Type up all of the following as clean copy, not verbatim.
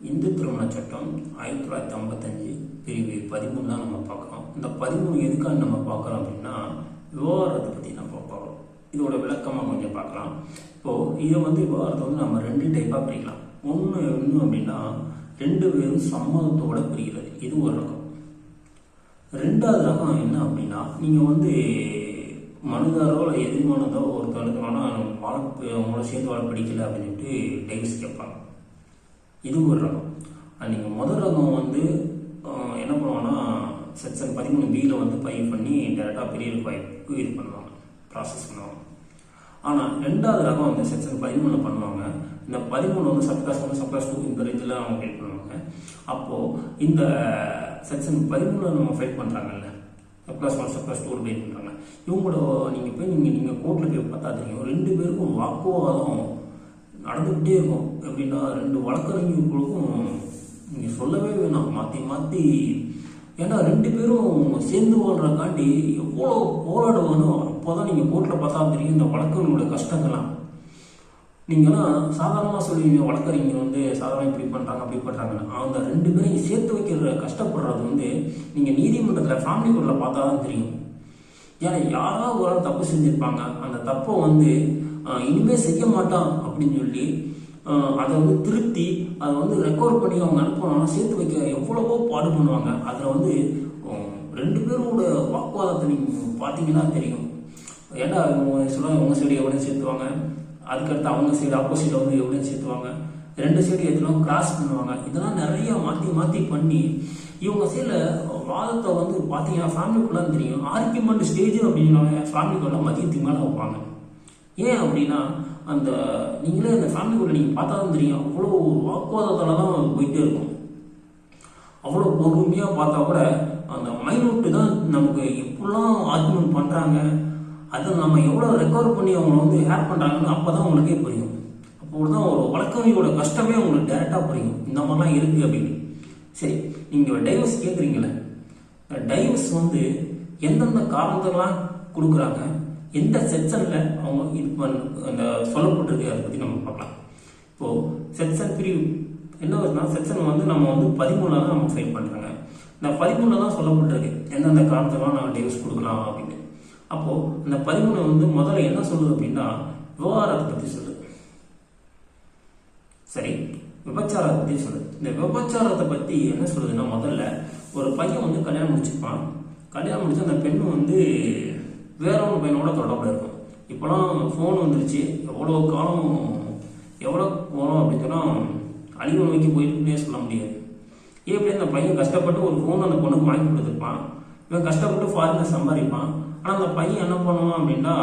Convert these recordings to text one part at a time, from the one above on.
இந்து திருமண சட்டம் 1955 பிரிவு 13 தான் நம்ம பார்க்குறோம். இந்த 13 எதுக்காக நம்ம பார்க்குறோம் அப்படின்னா, விவாகரத்தை பற்றி நம்ம பார்க்குறோம். இதோட விளக்கமாக கொஞ்சம் பார்க்கலாம். இப்போது இதை விவாகரத்தை நம்ம 2 டைப்பாக பிரிக்கலாம். ஒன்று என்ன அப்படின்னா, 2 பேரும் சம்மதத்தோடு பிரிகிறது. இது ஒரு ரகம். 2வது ரகம் என்ன அப்படின்னா, நீங்கள் மனுதாரோ இல்லை எதிர்மானதோ ஒருத்தருக்கு உங்களோட சேர்ந்து வாழ பிடிக்கல அப்படின்னு சொல்லிட்டு டைவர்ஸ் கேட்பாங்க. இது ஒரு ரகம். நீங்கள் முதல் ரகம் என்ன பண்ணுவாங்கன்னா, செக்ஷன் 13B ஃபைல் பண்ணி டேரெக்டாக பெரிய வாய்ப்புக்கு இது பண்ணுவாங்க, ப்ராசஸ் பண்ணுவாங்க. ஆனால் 2வது ரகம் செக்ஷன் 13 பண்ணுவாங்க. இந்த 13 சப்ளாஸ் 1 சப்ளாஸ் 2 இந்த ரேஞ்சில் அவங்க ஃபைல் பண்ணுவாங்க. அப்போது இந்த செக்ஷன் 13 நம்ம ஃபைல் பண்ணுறாங்கல்ல, சப்ளாஸ் 1 சப்ளாஸ் 2 ஃபைல் பண்ணுறாங்க. இவங்களோட நீங்கள் கோர்ட்டில் போய் பார்த்தா தெரியும், 2 பேருக்கும் வாக்குவாதம் நடந்துக்கிட்டே இருக்கும். எப்படின்னா, 2 வழக்கறிஞர்களுக்கும் நீங்கள் சொல்லவே வேணாம், மாற்றி மாற்றி. ஏன்னா 2 பேரும் சேர்ந்து வாழ்றக்காண்டி எவ்வளோ போராடுவானோ. அப்போ தான் நீங்கள் கோர்ட்டில் பார்த்தா தெரியும் இந்த வழக்கறிஞரோட கஷ்டங்கள்லாம். நீங்கள்லாம் சாதாரணமாக சொல்லுவீங்க, வழக்கறிஞர் சாதாரண இப்படி பண்ணுறாங்க அப்படி பண்ணுறாங்கன்னு. அந்த 2 பேரும் சேர்த்து வைக்கிற கஷ்டப்படுறது நீங்கள் நீதிமன்றத்தில் ஃபேமிலி கோர்ட்டில் பார்த்தா தான் தெரியும். ஏன்னா யாராவது ஒரு ஆள் தப்பு செஞ்சுருப்பாங்க, அந்த தப்பை இனிமேல் செய்ய மாட்டான் அப்படின்னு சொல்லி அதை திருத்தி அதை ரெக்கவர் பண்ணி அவங்க அனுப்பணும். சேர்த்து வைக்க எவ்வளவோ பாடு பண்ணுவாங்க. அதில் 2 பேரோட வாக்குவாதத்தை நீங்கள் பார்த்தீங்கன்னா தெரியும். ஏன்னா சொல்லுவாங்க, உங்கள் சைடு எவ்வளோ சேர்த்துவாங்க, அதுக்கடுத்து அவங்க சைடு ஆப்போசிட்டில் எவ்வளோ சேர்த்துவாங்க, 2 சைடு எத்தனை கிராஸ் பண்ணுவாங்க. இதெல்லாம் நிறைய மாற்றி மாற்றி பண்ணி இவங்க சைடில் வாதத்தை பார்த்தீங்கன்னா ஃபேமிலிக்குள்ளே தெரியும். ஆர்கியூமெண்ட் ஸ்டேஜ் அப்படின்னு ஃபேமிலிக்குள்ள மதியத்துக்கு மேலே வைப்பாங்க. ஏன் அப்படின்னா, நீங்களே அந்த ஃபேமிலிக்குள்ள நீங்கள் பார்த்தா தான் தெரியும், அவ்வளோ வாக்குவாதத்தால் தான் போயிட்டே இருக்கும். அவ்வளோ பொறுமையாக பார்த்தா கூட அந்த மைனூட்டு தான் நமக்கு எப்படிலாம் ஆர்கியூமெண்ட் பண்ணுறாங்க, அதை நம்ம எவ்வளோ ரெக்கவர் பண்ணி அவங்கள ஹேர் பண்ணுறாங்கன்னு அப்போ தான் உங்களுக்கே புரியும். அப்போ தான் ஒரு வழக்கறிஞரோட கஷ்டமே உங்களுக்கு டைரெக்டாக புரியும், இந்த மாதிரிலாம் இருக்குது அப்படின்னு. சரி, நீங்கள் டைவர்ஸ் கேட்குறீங்களே, டைவர்ஸ் எந்தெந்த காரணத்தெல்லாம் கொடுக்குறாங்க, எந்த செக்ஷனில் அவங்க இது அந்த சொல்லப்பட்டிருக்கு, அதை பற்றி நம்ம பார்க்கலாம். இப்போது செக்ஷன் பிரிவு என்ன வருதுன்னா, செக்ஷன் நம்ம 13 தான் நம்ம ஃபைல் பண்ணுறாங்க. இந்த 13 தான் சொல்லப்பட்டிருக்கு எந்தெந்த காரணத்தெல்லாம் நாங்கள் டைவர்ஸ் கொடுக்கலாம் அப்படின்னு. அப்போது அந்த 13 முதல்ல என்ன சொல்லுது அப்படின்னா, விவாகரத்தை பற்றி சொல்லுது. சரி, விபச்சாரத்தை பற்றி சொல்லுது. இந்த விபச்சாரத்தை பற்றி என்ன சொல்லுதுன்னா, முதல்ல ஒரு பையன் கல்யாணம் முடிச்சுப்பான். கல்யாணம் முடிச்சு அந்த பெண்ணு வேற ஒரு பையனோட தொடர்பில் இருக்கும். இப்போலாம் ஃபோன் வந்துருச்சு, எவ்வளோ காலம் எவ்வளோ போகிறோம் அப்படின்னு சொன்னால் அழிவு நோக்கி போயிட்டுனே சொல்ல முடியாது. எப்படி அந்த பையன் கஷ்டப்பட்டு ஒரு ஃபோன் அந்த பொண்ணுக்கு வாங்கி கொடுத்துருப்பான், இவன் கஷ்டப்பட்டு ஃபாரினில் சம்பாதிப்பான். ஆனால் அந்த பையன் என்ன பண்ணுவான் அப்படின்னா,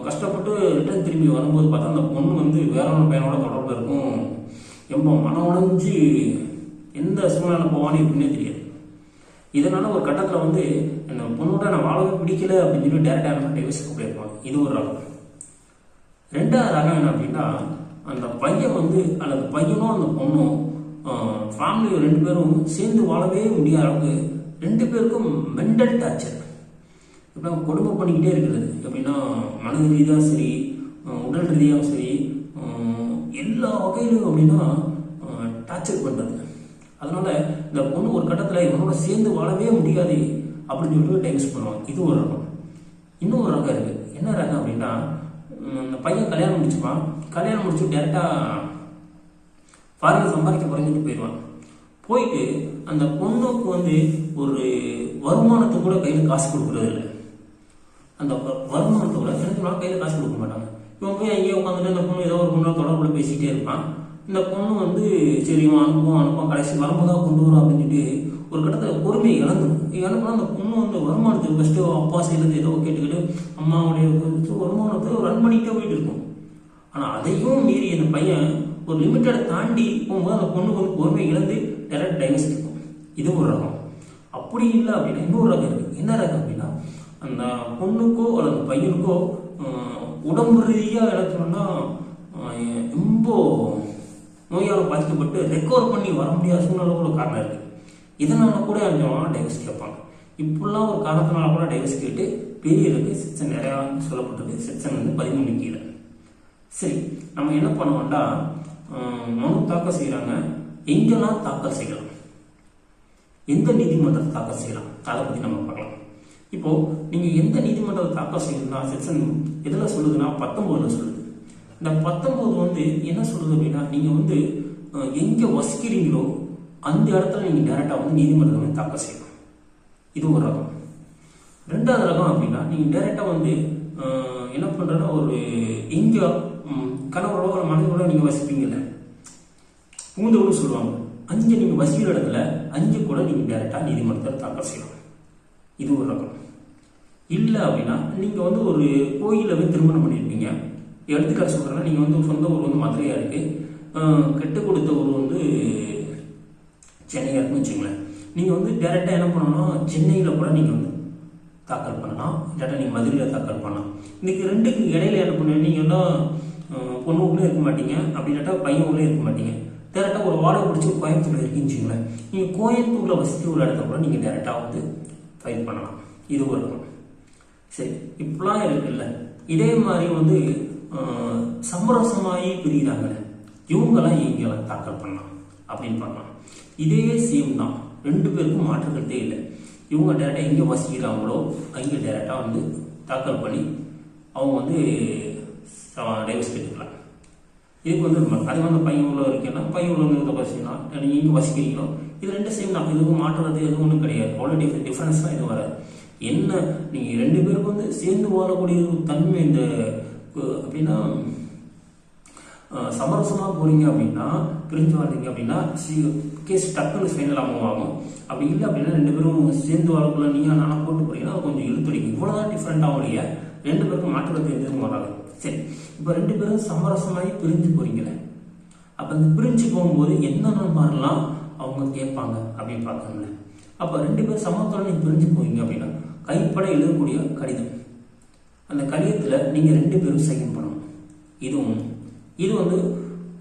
கஷ்டப்பட்டு ரிட்டர்ன் திரும்பி வரும்போது பார்த்தா அந்த பொண்ணு வேற ஒரு பையனோட தொடர்பில் இருக்கும். ரொம்ப மனம் உடைஞ்சு எந்த சூழ்நிலை போவான்னு எப்படின்னே தெரியாது. இதனால ஒரு கட்டத்தில் அந்த பொண்ணோட நான் வாழவே பிடிக்கல அப்படின்னு சொல்லி டேரக்டாக டைவர்ஸுக்கு போயிருப்பாங்க. இது ஒரு ரகம். 2வது ரகம் என்ன அப்படின்னா, அந்த பையன் அல்லது பையனும் அந்த பொண்ணும் ஃபேமிலி 2 பேரும் சேர்ந்து வாழவே முடியாத அளவுக்கு 2 பேருக்கும் மென்டல் டார்ச்சர், இப்போ கொடுமை பண்ணிக்கிட்டே இருக்கிறது. எப்படின்னா, மன ரீதியாகவும் சரி, உடல் ரீதியாகவும் சரி, எல்லா வகையிலும் அப்படின்னா டார்ச்சர் பண்ணுறது. அதனால இந்த பொண்ணு ஒரு கட்டத்தில் இவனோட சேர்ந்து வாழவே முடியாது அப்படின்னு சொல்லிட்டு டைவர்ஸ் பண்ணுவாங்க. இது ஒரு ரகம். இன்னொரு ரகம் இருக்குது. என்ன ரகம் அப்படின்னா, இந்த பையன் கல்யாணம் முடிச்சுப்பான். கல்யாணம் முடிச்சு டேரெக்டாக ஃபாரின் சம்பாதிக்க குறைஞ்சிட்டு போயிடுவான். போயிட்டு அந்த பொண்ணுக்கு ஒரு வருமானத்தை கூட கையில் காசு கொடுக்குறது இல்லை. அந்த வருமானத்தை கூட எனக்கு கையில் காசு கொடுக்க மாட்டாங்க. இவன் போய் அங்கேயே உட்காந்துட்டு அந்த பொண்ணு ஏதோ ஒரு பொண்ணோட தொடர்புல பேசிகிட்டே இருப்பான். இந்த பொண்ணு சரி அனுப்புவோம் கடைசி வரும்போது தான் கொண்டு வரும் அப்படின்னு சொல்லிட்டு ஒரு கட்டத்தில் பொறுமையை இழந்துடும். இழப்புனா அந்த பொண்ணு வருமானத்துக்கு ஃபஸ்ட்டு அப்பா செய்கிறது ஏதோ கேட்டுக்கிட்டு அம்மாவுடைய வருமானத்தை ரன் பண்ணிக்கிட்டே போயிட்டு இருக்கும். ஆனால் அதையும் மீறி அந்த பையன் ஒரு லிமிட்டடை தாண்டி போகும்போது அந்த பொண்ணுக்கு பொறுமையை இழந்து டைரக்ட் டைவர்ஸ் இருக்கும். இது ஒரு ரகம். அப்படி இல்லை அப்படின்னா இன்னொரு ரகம் இருக்குது. என்ன ரகம் அப்படின்னா, அந்த பொண்ணுக்கோ அல்லது அந்த பையனுக்கோ உடம்பு ரீதியாக இழக்கணும்னா ரொம்ப நோயால் பாதிக்கப்பட்டு ரெக்கவர் பண்ணி வர முடியாத சூழ்நிலை கூட காரணம் இருக்குது. இதனால கூட டைவர்ஸ் கேட்பாங்க. இப்படிலாம் ஒரு காரணத்தினால கூட டைவர்ஸ் கேட்டு பெரிய இருக்குது. செக்ஷன் நிறையா சொல்லப்பட்டிருக்கு. செக்ஷன் 13 கீழே. சரி, நம்ம என்ன பண்ணுவோம்டா, மனு தாக்கல் செய்கிறாங்க. எங்கெல்லாம் தாக்கல் செய்யலாம், எந்த நீதிமன்றத்தை தாக்கல் செய்யலாம், அதை பற்றி நம்ம பார்க்கலாம். இப்போ நீங்கள் எந்த நீதிமன்றத்தை தாக்கல் செய்யணும்னா செக்ஷன் எதில் சொல்லுதுன்னா 19 சொல்லுது. இந்த 19 வந்து என்ன சொல்லுது அப்படின்னா, நீங்கள் வந்து எங்கே வசிக்கிறீங்களோ அந்த இடத்துல நீங்கள் டேரெக்டாக வந்து நீதிமன்றத்தை வந்து தாக்கல் செய்யலாம். இது ஒரு ரகம். ரெண்டாவது ரகம் அப்படின்னா, நீங்கள் டேரெக்டாக வந்து என்ன பண்ணுறதுன்னா, ஒரு எங்கே கணவரோட ஒரு மனைவியோட நீங்கள் வசிப்பீங்கல்ல, பூந்தோடு சொல்லுவாங்க, அங்கே நீங்கள் வசிக்கிற இடத்துல அங்கே கூட நீங்கள் டேரெக்டாக நீதிமன்றத்தை தாக்கல் செய்யலாம். இது ஒரு ரகம். இல்லை அப்படின்னா நீங்கள் வந்து ஒரு கோயிலில் போய் திருமணம் பண்ணியிருப்பீங்க. எடுத்துக்காட்டு சொல்கிறேன்னா, நீங்கள் வந்து சொந்த ஊர் வந்து மதுரையாக இருக்குது, கெட்டு கொடுத்த ஊர் வந்து சென்னையாக இருக்குன்னு வச்சுங்களேன். நீங்கள் வந்து டேரெக்டாக என்ன பண்ணணும்னா சென்னையில் கூட நீங்கள் வந்து தாக்கல் பண்ணலாம், டேரெக்டாக நீங்கள் மதுரையில் தாக்கல் பண்ணலாம். இன்றைக்கி ரெண்டுக்கு இடையில என்ன பண்ணுவீங்க, நீங்கள் எல்லாம் பொண்ணு ஊர்லேயே இருக்க மாட்டீங்க, அப்படின்னாட்டா பையன் ஊர்லேயே இருக்க மாட்டீங்க. டேரெக்டாக ஒரு வாடகை பிடிச்சி கோயம்புத்தூரில் இருக்குன்னு வச்சுங்களேன். நீங்கள் கோயம்புத்தூரில் வசித்து ஒரு இடத்த கூட நீங்கள் டேரெக்டாக வந்து ஃபைல் பண்ணலாம். இது ஒரு ரகம். சரி, இப்படிலாம் இருக்குல்ல. இதே மாதிரி வந்து சமரசமாகி பிரிகிறாங்க, இவங்கெல்லாம் எங்கெல்லாம் தாக்கல் பண்ணலாம் அப்படின்னு பார்க்கலாம். இதே சேம் தான், ரெண்டு பேருக்கும் மாற்றுக்கிறதே இல்லை. இவங்க டேரெக்டாக எங்கே வசிக்கிறாங்களோ அங்கே டேரெக்டாக வந்து தாக்கல் பண்ணி அவங்க வந்து டைவர்ஸ் கேட்டுக்கலாம். இதுக்கு வந்து அதே வந்து பையன் உள்ள இருக்கேன்னா பையன் உள்ள வந்து வசிக்கலாம், நீங்கள் எங்கே வசிக்கிறீங்களோ இது ரெண்டு சேம் தான். இதுவும் மாற்றுறது எதுவும் ஒன்றும் கிடையாது. அவ்வளோ டிஃப்ரென்ஸ் தான் இது வராது. என்ன நீங்கள் ரெண்டு பேருக்கும் வந்து சேர்ந்து வாழக்கூடிய தன்மை இந்த அப்படின்னா சமரசமாக போகிறீங்க அப்படின்னா, பிரிஞ்சு வாழ்றீங்க அப்படின்னா கேஸ் டக்குன்னு ஃபைனலாக மூவ் ஆகும். அப்படி இல்லை அப்படின்னா ரெண்டு பேரும் சேர்ந்து வாழக்குள்ள நீயா நானா போட்டு போகிறீங்கன்னா கொஞ்சம் இழுத்துடிக்கும். இவ்வளோதான் டிஃப்ரெண்ட்டாக உடைய ரெண்டு பேருக்கும் மாற்றுறது எதுவும் வராது. சரி, இப்போ ரெண்டு பேரும் சமரசமாகி பிரிஞ்சு போகிறீங்களே, அப்போ அந்த பிரிஞ்சு போகும்போது என்னென்ன மாதிரிலாம் அவங்க கேட்பாங்க அப்படின்னு பார்க்கணும்ல. அப்போ ரெண்டு பேரும் சமத்துவம் நீங்கள் பிரிஞ்சு போவீங்க அப்படின்னா கைப்பட எழுதக்கூடிய கடிதம், அந்த கடிதத்தில் நீங்கள் ரெண்டு பேரும் சைன் பண்ணணும். இதுவும் இது வந்து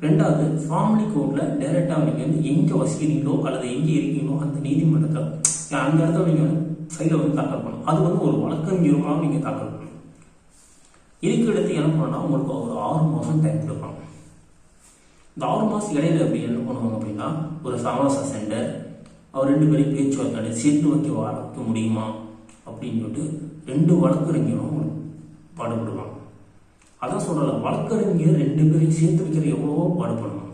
ரெண்டாவது ஃபார்மலி கோர்ட்டில் டைரெக்டாக நீங்கள் வந்து எங்கே வசிக்கிறீங்களோ அல்லது எங்கே இருக்கீங்களோ அந்த நீதிமன்றத்தில் அந்த இடத்துல நீங்கள் ஃபைலை வந்து தாக்கல் பண்ணணும். அது வந்து ஒரு வழக்கறிஞருமாக நீங்கள் தாக்கல் பண்ணணும். இதுக்கு எடுத்து என்ன பண்ணணும்னா உங்களுக்கு ஒரு 6 மாதம் டைம் கொடுப்பாங்க. இந்த 6 மாதம் இடையில அப்படி என்ன பண்ணுவாங்க அப்படின்னா, ஒரு சமரச சென்டர் அவர் ரெண்டு பேரும் பேச்சுவார்த்தை சேர்த்து வைக்க முடியுமா அப்படின்னு சொல்லிட்டு ரெண்டு வழக்கறிஞரும் பாடுபடுவாங்க. அதான் சொல்லல, வழக்கறிஞர் ரெண்டு பேரையும் சேர்த்து வைக்கிற எவ்வளவோ பாடுபடுவாங்க.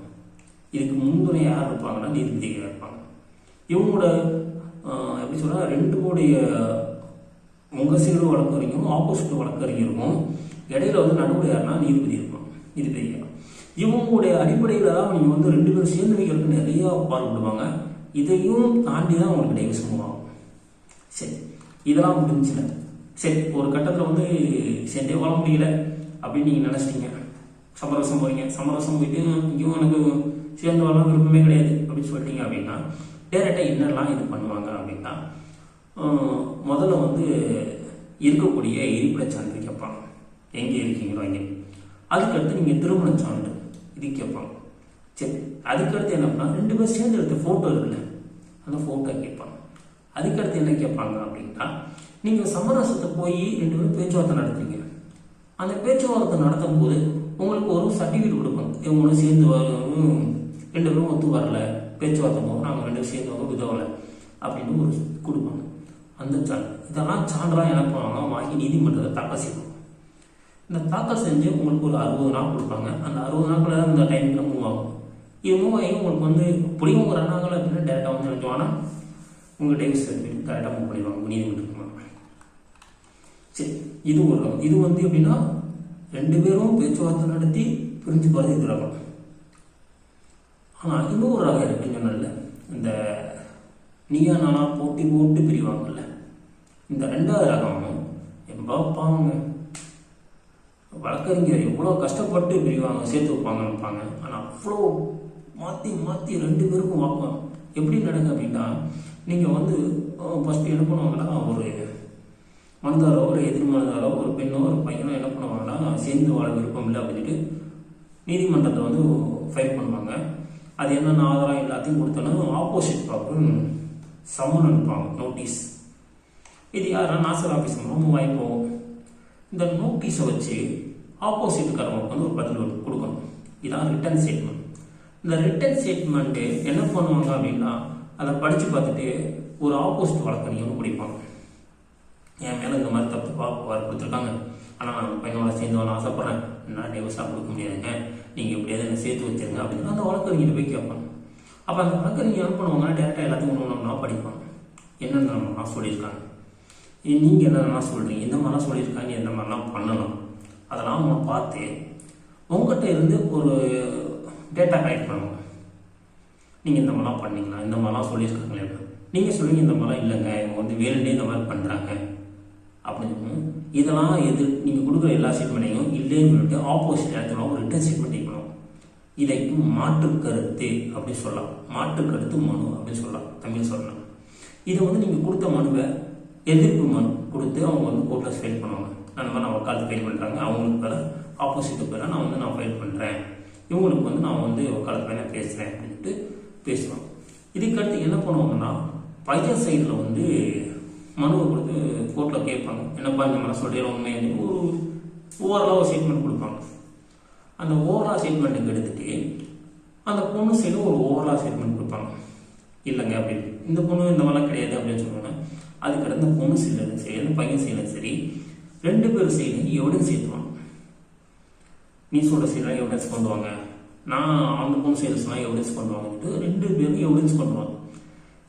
இதுக்கு முன்துணை யார் இருப்பாங்கன்னா நீதிபதிகள் இருப்பாங்க. இவங்களோட எப்படி சொல்றா, ரெண்டுடைய உங்க சைடு வழக்கறிஞரும் ஆப்போசிட் வழக்கறிஞருக்கும் இடையில வந்து நடுவில் யாருன்னா நீதிபதி இருப்பாங்க. நீதிபதிகள் இவங்களுடைய அடிப்படையில் தான் நீங்கள் வந்து ரெண்டு பேரும் சேர்ந்து வைக்கிறதுக்கு நிறைய பாடுபடுவாங்க. இதையும் தாண்டி தான் உங்களுக்கு டைவர்ஸ் ஆகும். சரி, இதெல்லாம் முடிஞ்சுல. சரி, ஒரு கட்டத்தில் வந்து சேர்ந்தே வாழ முடியல அப்படின்னு நீங்கள் நினச்சிட்டீங்க, சமரசம் போறீங்க. சமரசம் போயிட்டு இங்கேயும் எனக்கு சேர்ந்து வாழ விருப்பமே கிடையாது அப்படின்னு சொல்லிட்டீங்க அப்படின்னா டேரெக்டாக என்னெல்லாம் இது பண்ணுவாங்க அப்படின்னா, முதல்ல வந்து இருக்கக்கூடிய இருப்பிட சான்று கேட்பாங்க, எங்கே இருக்கீங்களோ அங்கே. அதுக்கடுத்து நீங்கள் திருமண சான்று இது கேட்பாங்க. சரி, அதுக்கடுத்து என்ன பண்ணால் ரெண்டு பேரும் சேர்ந்து எடுத்த ஃபோட்டோ இருக்குல்ல, அந்த ஃபோட்டோ கேட்பாங்க. அதுக்கடுத்து என்ன கேட்பாங்க அப்படின்னா, நீங்கள் சமரசத்தை போய் ரெண்டு பேரும் பேச்சுவார்த்தை நடத்துறீங்க. அந்த பேச்சுவார்த்தை நடத்தும் போது உங்களுக்கு ஒரு சர்டிஃபிகேட் கொடுப்பாங்க. இவங்களும் சேர்ந்து ரெண்டு பேரும் ஒத்து வரல, பேச்சுவார்த்தை போது நாங்கள் ரெண்டு பேரும் சேர்ந்து வந்து உதவலை அப்படின்னு ஒரு கொடுப்பாங்க. அந்த சான்று இதெல்லாம் சான்றாக என்ன பண்ணுவாங்க, வாங்கி நீதிமன்றத்தை தாக்கல் செய்வாங்க. இந்த தாக்கல் செஞ்சு உங்களுக்கு ஒரு 60 நாள் கொடுப்பாங்க. அந்த 60 நாட்கள் அந்த டைமில் மூவ் ஆகும். இது மூவ் ஆகி உங்களுக்கு வந்து பிடிக்கும் ஒரு அண்ணாங்கல் அப்படின்னா டேரெக்டாக வந்து நினைச்சோன்னா உங்கள் டைவர்ஸ் சர்டிஃபிகேட் கரெக்டாக மூவ் பண்ணிடுவாங்க நீதிமன்றத்துக்கு. சரி, இது ஒரு ரகம். இது வந்து எப்படின்னா ரெண்டு பேரும் பேச்சுவார்த்தை நடத்தி பிரிஞ்சு போகிறது இது ரகம். ஆனால் இன்னும் ஒரு ரகம் இருக்குன்னு சொன்னல, இந்த நீயா நானா போட்டி போட்டு பிரிவாங்கல்ல, இந்த ரெண்டாவது ரகம் எம்பாப்பாங்க வழக்கறிஞர் எவ்வளோ கஷ்டப்பட்டு பிரிவாங்க, சேர்த்து வைப்பாங்க நினைப்பாங்க. ஆனால் அவ்வளோ மாற்றி மாற்றி ரெண்டு பேருக்கும் வாக்குவாங்க. எப்படி நடங்க அப்படின்னா, நீங்கள் வந்து ஃபஸ்ட்டு என்ன பண்ணுவாங்கன்னா, ஒரு மனதாரோ ஒரு எதிர்மனதாரோ ஒரு பெண்ணோ ஒரு பையனோ என்ன பண்ணுவாங்கன்னா, சேர்ந்து வாழ விருப்பம் இல்லை அப்படின்ட்டு நீதிமன்றத்தை வந்து ஃபைல் பண்ணுவாங்க. அது என்னென்ன ஆதாரம் எல்லாத்தையும் கொடுத்தோன்னா ஆப்போசிட் பார்க்க சம்மன் அனுப்புவாங்க, நோட்டீஸ். இது யாரா நாசர் ஆஃபீஸ் மூலம் வாங்கிப்போம். இந்த நோட்டீஸை வச்சு ஆப்போசிட்காரங்களுக்கு வந்து ஒரு பதில் கொடுக்கணும். இதான் ரிட்டர்ன் ஸ்டேட்மெண்ட். இந்த ரிட்டன் ஸ்டேட்மெண்ட்டு என்ன பண்ணுவாங்க அப்படின்னா அதை படித்து பார்த்துட்டு ஒரு ஆப்போசிட் வழக்கறிஞர் ஒன்று பிடிப்பாங்க. என் மேலே இந்த மாதிரி தப்பு கொடுத்துருக்காங்க, ஆனால் நான் பையனோட சேர்ந்து நான் ஆசைப்பட்றேன், நான் டைவர்ஸாக கொடுக்க முடியாதுங்க, நீங்கள் எப்படியாவது என்ன சேர்த்து வச்சுருங்க அப்படின்னு அந்த வழக்கறிஞர் போய் கேட்பாங்க. அப்போ அந்த வழக்கறிஞர் என்ன பண்ணுவாங்கன்னா டேரெக்டாக எல்லாத்தையும் ஒன்று படிப்பாங்க. என்னென்ன நான் சொல்லியிருக்காங்க, நீங்கள் என்னென்னலாம் சொல்கிறீங்க, இந்த மாதிரிலாம் சொல்லியிருக்காங்க, எந்த மாதிரிலாம் பண்ணணும், அதெல்லாம் அவங்க பார்த்து உங்கள்கிட்ட இருந்து ஒரு டேட்டா கலெக்ட் பண்ணுவாங்க. நீங்கள் இந்த மாதிரிலாம் பண்ணீங்களா, இந்த மாதிரிலாம் சொல்லியிருக்காங்களே, நீங்கள் சொல்லுவீங்க இந்த மாதிரிலாம் இல்லைங்க, இவங்க வந்து வேணுன்னே இந்த மாதிரி பண்ணுறாங்க அப்படின்னு. இதெல்லாம் நீங்கள் கொடுக்குற எல்லா ஸ்டேட்மெண்ட்டையும் இல்லைன்னு சொல்லிட்டு ஆப்போசிட் இடத்துல ஒரு ரிட்டன் ஸ்டேட்மெண்ட் பண்ணணும். இதைக்கு மாற்று கருத்து அப்படின்னு சொல்லலாம், மாற்று கருத்து மனு அப்படின்னு சொல்லலாம், தமிழ் சொல்லலாம். இதை வந்து நீங்கள் கொடுத்த மனுவை எதிர்ப்பு மனு கொடுத்து அவங்க வந்து கோர்ட்டில் ஃபைல் பண்ணுவாங்க. அந்த மாதிரி நான் வக்காலத்து ஃபைல் பண்ணுறாங்க, அவங்களுக்கு பேர ஆப்போசிட்டு பேர நான் ஃபைல் பண்ணுறேன், இவங்களுக்கு வந்து நான் வந்து வக்காலத்து பேர பேசுகிறேன் அப்படின்ட்டு பேசுவாங்க. இதுக்கடுத்து என்ன பண்ணுவாங்கன்னா பையன் சைடில் வந்து மனுவை கொடுத்து கோர்ட்டில் கேட்பாங்க, என்னப்பா இந்த மாதிரி சொல்கிற உண்மை ஒரு ஓவரலாக ஒரு ஸ்டேட்மெண்ட் கொடுப்பாங்க. அந்த ஓவரலாக ஸ்டேட்மெண்ட்டுக்கு எடுத்துகிட்டு அந்த பொண்ணு சைடு ஒரு ஓவரலாக ஸ்டேட்மெண்ட் கொடுப்பாங்க, இல்லைங்க அப்படின்னு இந்த பொண்ணு இந்த மாதிரிலாம் கிடையாது அப்படின்னு சொல்லுவாங்க. அதுக்கடுத்து அந்த பொண்ணு சைடு சரி அந்த பையன் சைடு சரி 2 பேர் சைடு எவிடன்ஸ் சேர்த்துவாங்க. நீ சொல்கிற சைடெலாம் எவிடன்ஸ் கொண்டு வாங்க, நான் அந்த பொண்ணு சைடுஸ்லாம் எவிடன்ஸ் கொண்டு வாங்கிட்டு 2 பேரும் எவிடன்ஸ் கொண்டு வாங்க.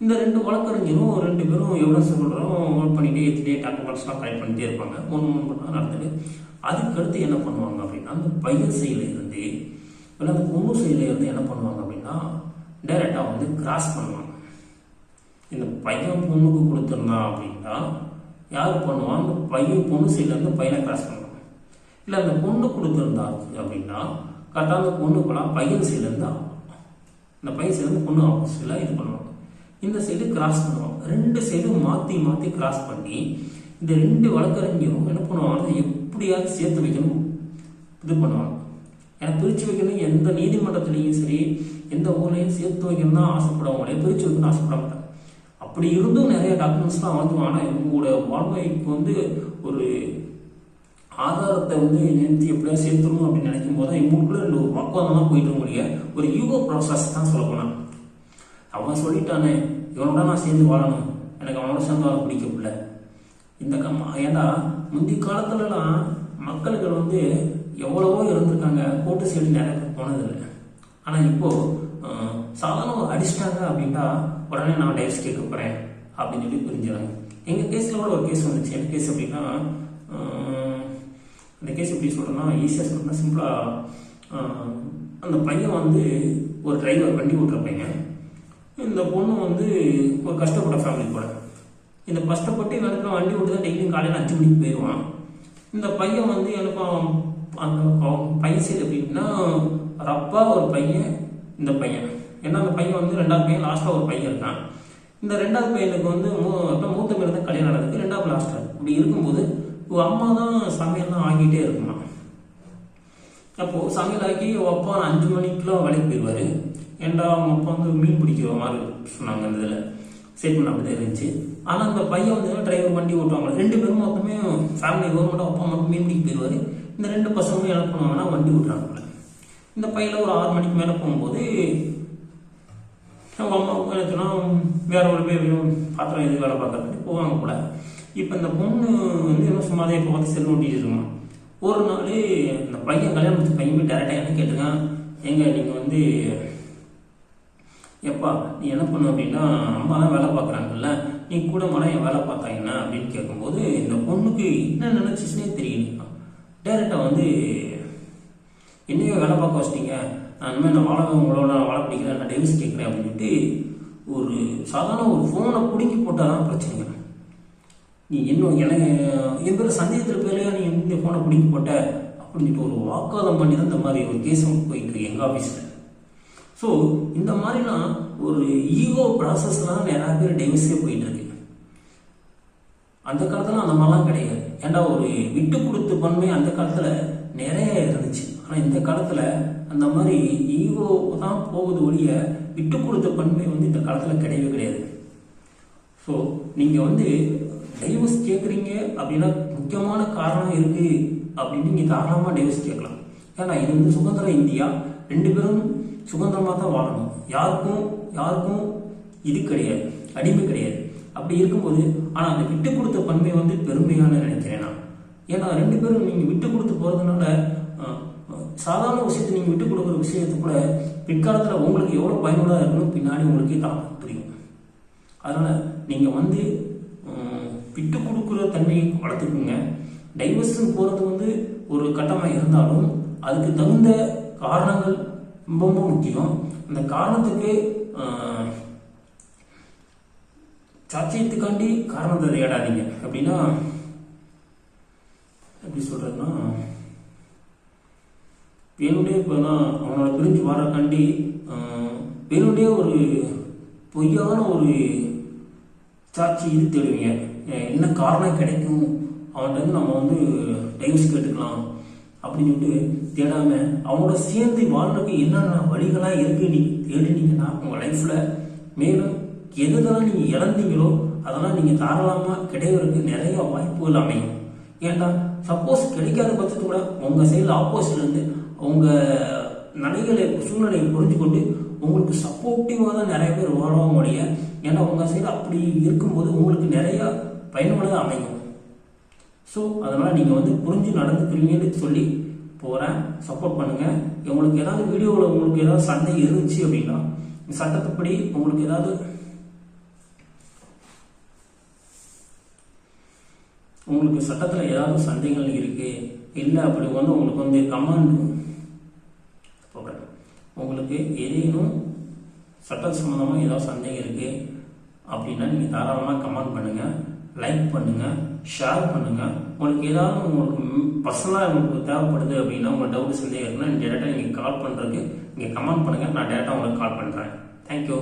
இந்த 2 வழக்கறிஞரும் 2 பேரும் எவிடன்ஸ் நோட் பண்ணிகிட்டே டாக்குமெண்ட்ஸ்லாம் கலெக்ட் பண்ணிகிட்டே இருப்பாங்க. ஒன்று நடந்துட்டு அதுக்கடுத்து என்ன பண்ணுவாங்க அப்படின்னா அந்த பையன் சைடில் இருந்து இல்லை அந்த பொண்ணு சைடில் இருந்து என்ன பண்ணுவாங்க அப்படின்னா டைரெக்டாக வந்து கிராஸ் பண்ணுவாங்க. இந்த பையன் பொண்ணுக்கு கொடுத்துருந்தான் அப்படின்னா யார் பண்ணுவான், அந்த பையன் பொண்ணு சைட்லேருந்து பையனை கிராஸ் பண்ணுவாங்க. இல்லை அந்த பொண்ணு கொடுத்துருந்தா அப்படின்னா கரெக்டாக அந்த பொண்ணுக்கெல்லாம் பையன் சைட்லேருந்து இந்த பையன் சைட்லேருந்து பொண்ணு ஆப்போசிட்டில் இது பண்ணுவாங்க. இந்த சைடு கிராஸ் பண்ணுவாங்க. 2 சைடும் மாற்றி கிராஸ் பண்ணி இந்த 2 வழக்கறிஞரும் என்ன பண்ணுவாங்க, எப்படியாவது சேர்த்து வைக்கணும் இது பண்ணுவாங்க. ஏன்னா பிரித்து வைக்கணும் எந்த நீதிமன்றத்துலேயும் சரி எந்த ஊர்லேயும் சேர்த்து வைக்கணும் தான் ஆசைப்படுவாங்களே, பிரித்து வைக்கணும்னு ஆசைப்பட மாட்டாங்க. அப்படி இருந்தும் நிறைய டாக்குமெண்ட்ஸ்லாம் வாங்குவாங்க. ஆனால் இவங்களோட வாழ்க்கைக்கு வந்து ஒரு ஆதாரத்தை வந்து நிறுத்தி எப்படியா சேர்த்துடணும் அப்படின்னு நினைக்கும் போது தான் இவங்களுக்குள்ள 2 வாக்குவாதம்லாம் போயிட்டு முடிய ஒரு யூகோ ப்ராசஸ் தான் சொல்ல போனான். அவன் சொல்லிட்டானே இவனோட நான் சேர்ந்து வாழணும், எனக்கு அவனோட சேர்ந்து வாழ பிடிக்கல. இந்த ஏன்னா முந்தைய காலத்துலலாம் மக்களுக்கு வந்து எவ்வளவோ இருந்திருக்காங்க, கோர்ட்டு சைடு நிறைய பேர் போனதில்லை. ஆனால் இப்போது சாதாரண அடிச்சிட்டாங்க அப்படின்னா உடனே நான் டைவர்ஸ் கேட்க போகிறேன் அப்படின்னு சொல்லி புரிஞ்சுறாங்க. எங்கள் கேஸில் கூட ஒரு கேஸ் வந்துச்சு. என்ன கேஸ் அப்படின்னா அந்த கேஸ் எப்படி சொல்கிறேன்னா ஈஸியாக சொல்கிறேன்னா சிம்பிளாக அந்த பையன் வந்து ஒரு டிரைவர் வண்டி ஓட்டுற பையன், இந்த பொண்ணு வந்து ஒரு கஷ்டப்பட்ட ஃபேமிலி கூட. இந்த கஷ்டப்பட்டு எனக்கு வண்டி ஓட்டு தான் டெய்லியும் காலையில் 5 மணிக்கு போயிடுவான். இந்த பையன் வந்து எனக்கும் அந்த பையன் சைடு எப்படின்னா ரப்பா ஒரு பையன் இந்த பையன். ஏன்னா அந்த பையன் வந்து 2வது பையன் லாஸ்ட்டாக ஒரு பையன் இருக்கான். இந்த 2வது பையனுக்கு வந்து மூத்த பேர் தான் கல்யாணம் நடக்குது, 2வது லாஸ்ட்டாக. இப்படி இருக்கும்போது அம்மா தான் சமையல் தான் ஆகிட்டே இருக்குமா. அப்போது சமையல் ஆக்கி அப்பா 5 மணிக்கெலாம் வேலைக்கு போயிடுவார். ஏன்டா அவங்க அப்பா வந்து மீன் பிடிக்கிற மாதிரி சொன்னாங்க. அந்த இதில் ஸ்டேட்மெண்ட் அப்படி தான் இருந்துச்சு. ஆனால் அந்த பையன் வந்து டிரைவர் வண்டி ஓட்டுவாங்க. 2 பேரும் மொத்தமே ஃபேமிலி கவர்மெண்ட்டாக அப்பா மட்டும் மீன் பிடிக்க போயிடுவார். இந்த 2 பசங்களும் என்ன பண்ணுவாங்கன்னா வண்டி ஓட்டுறாங்க. இந்த பையன் ஒரு 6 மணிக்கு மேலே போகும்போது அவங்க அம்மா எனக்குன்னா வேற ஒரு பேர் பாத்திரம் எது வேலை பார்க்கறதுக்கு போவாங்க போல. இப்போ இந்த பொண்ணு வந்து என்ன சும்மாதே இப்போ பார்த்து செல் நோட்டிட்டு இருக்கான். ஒரு நாள் இந்த பையன் கல்யாணம் முடிச்ச பையன் போய் டேரெக்டாக என்ன கேட்டுருக்கான், எங்க நீங்கள் வந்து எப்பா நீ என்ன பண்ண அப்படின்னா அம்மா தான் வேலை பார்க்குறாங்கல்ல, நீ கூட மன என் வேலை பார்த்தாங்கன்னா அப்படின்னு கேட்கும்போது இந்த பொண்ணுக்கு என்ன நினச்சிச்சுனே தெரியல. டேரெக்டாக வந்து என்னையோ வேலை பார்க்க வச்சிட்டீங்க, நான் இனிமேல் நான் உங்களோட வாழ பிடிக்கிறேன், நான் டைவர்ஸ் கேட்குறேன் அப்படின்ட்டு ஒரு சாதாரண ஒரு ஃபோனை பிடுங்கி போட்டால் தான் பிரச்சனைங்க. நீ இன்னும் எனக்கு என் பேர் சந்தேகத்தில் பேரையா நீ இந்த ஃபோனை பிடிங்கி போட்ட அப்படின்ட்டு ஒரு வாக்குவாதம் பண்ணி தான் இந்த மாதிரி ஒரு கேஸ் போயிட்டு இருக்கு எங்கள் ஆஃபீஸில். ஸோ இந்த மாதிரிலாம் ஒரு ஈகோ ப்ராசஸ்லாம் நிறையா பேர் டைவர்ஸே போயிட்டு இருக்கு. அந்த காலத்தில் அந்த மாதிரிலாம் கிடையாது. ஏன்டா ஒரு விட்டு கொடுத்த பன்மை அந்த காலத்தில் நிறைய இருந்துச்சு. ஆனால் இந்த காலத்தில் அந்த மாதிரி ஈகோ தான் போகுது ஒழிய விட்டு கொடுத்த பன்மை வந்து இந்த காலத்தில் கிடையவே கிடையாது. ஸோ நீங்கள் வந்து டைவர்ஸ் கேட்குறீங்க அப்படின்னா முக்கியமான காரணம் இருக்குது அப்படின்னு நீங்கள் தாராளமாக டைவர்ஸ் கேட்கலாம். ஏன்னா இது வந்து சுதந்திர இந்தியா, 2 பேரும் சுதந்திரமாக தான் வாழணும். யாருக்கும் இது கிடையாது, அடிமை கிடையாது. அப்படி இருக்கும்போது ஆனால் அந்த விட்டு கொடுத்த பன்மை வந்து பெருமையான நினைக்கிறேன் நான். ஏன்னா 2 பேரும் நீங்கள் விட்டு கொடுத்து போகிறதுனால சாதாரண விஷயத்தை நீங்கள் விட்டு கொடுக்குற விஷயத்தை கூட பிற்காலத்தில் உங்களுக்கு எவ்வளோ பயனுள்ளதாக இருக்கணும் பின்னாடி உங்களுக்கே தான் புரியும். அதனால் நீங்கள் வந்து விட்டு கொடுக்குற தன்மையை வளர்த்துக்குங்க. டைவர்ஷன் போகிறது வந்து ஒரு கட்டமாக இருந்தாலும் அதுக்கு தகுந்த காரணங்கள் ரொம்ப முக்கியம். அந்த காரணத்துக்கு சாட்சியத்துக்காண்டி காரணத்தை தேடாதீங்க. அப்படின்னா எப்படி சொல்றதுன்னா, வேணுடைய இப்போ நான் அவனோட பிரிஞ்சு வாரக்காண்டி வேணுடைய ஒரு பொய்யான ஒரு சாட்சி இது தேடுவீங்க. என்ன காரணம் கிடைக்கும் அவன்கிட்ட நம்ம வந்து டைவர்ஸ் கேட்டுக்கலாம் அப்படின்னு சொல்லிட்டு தேடாம அவங்களோட சேர்ந்து வாழ்றதுக்கு என்னென்ன வழிகளாக இருக்கு நீ தேடினீங்கன்னா உங்கள் லைஃப்ல மேலும் எதுதான் நீங்கள் இழந்தீங்களோ அதெல்லாம் நீங்கள் தாராளமாக கிடைக்கிறதுக்கு நிறைய வாய்ப்புகள் அமையும். ஏன்னா சப்போஸ் கிடைக்காத பட்சத்து கூட உங்கள் சைடில் ஆப்போசிட்லேருந்து உங்கள் சூழ்நிலையை புரிஞ்சு கொண்டு உங்களுக்கு சப்போர்ட்டிவாக தான் நிறைய பேர் வாழ்வாங்க முடியும். ஏன்னா உங்கள் சைடு அப்படி இருக்கும்போது உங்களுக்கு நிறையா பயனுள்ளதாக அமையும். ஸோ அதனால் நீங்கள் வந்து புரிஞ்சு நடந்துக்கிறீங்கன்னு சொல்லி போகிறேன். சப்போர்ட் பண்ணுங்கள். உங்களுக்கு ஏதாவது வீடியோவில் உங்களுக்கு ஏதாவது சண்டை இருந்துச்சு அப்படின்னா சட்டத்துப்படி உங்களுக்கு ஏதாவது சட்டத்தில் ஏதாவது சந்தேகங்கள் இருக்கு இல்லை அப்படி வந்து உங்களுக்கு வந்து கமாண்ட் போகிறேன். உங்களுக்கு ஏதேனும் சட்ட சம்மந்தமாக ஏதாவது சந்தேகம் இருக்கு அப்படின்னா நீங்கள் தாராளமாக கமெண்ட் பண்ணுங்கள், லைக் பண்ணுங்கள், ஷேர் பண்ணுங்கள். உங்களுக்கு ஏதாவது உங்களுக்கு பர்சனலாக உங்களுக்கு தேவைப்படுது அப்படின்னா உங்களுக்கு டவுட் சந்தேகம் இருக்குன்னா டேரெக்டாக நீங்கள் கால் பண்ணுறதுக்கு நீங்கள் கமெண்ட் பண்ணுங்கள். நான் டேரெக்டாக உங்களுக்கு கால் பண்ணுறேன். தேங்க்யூ.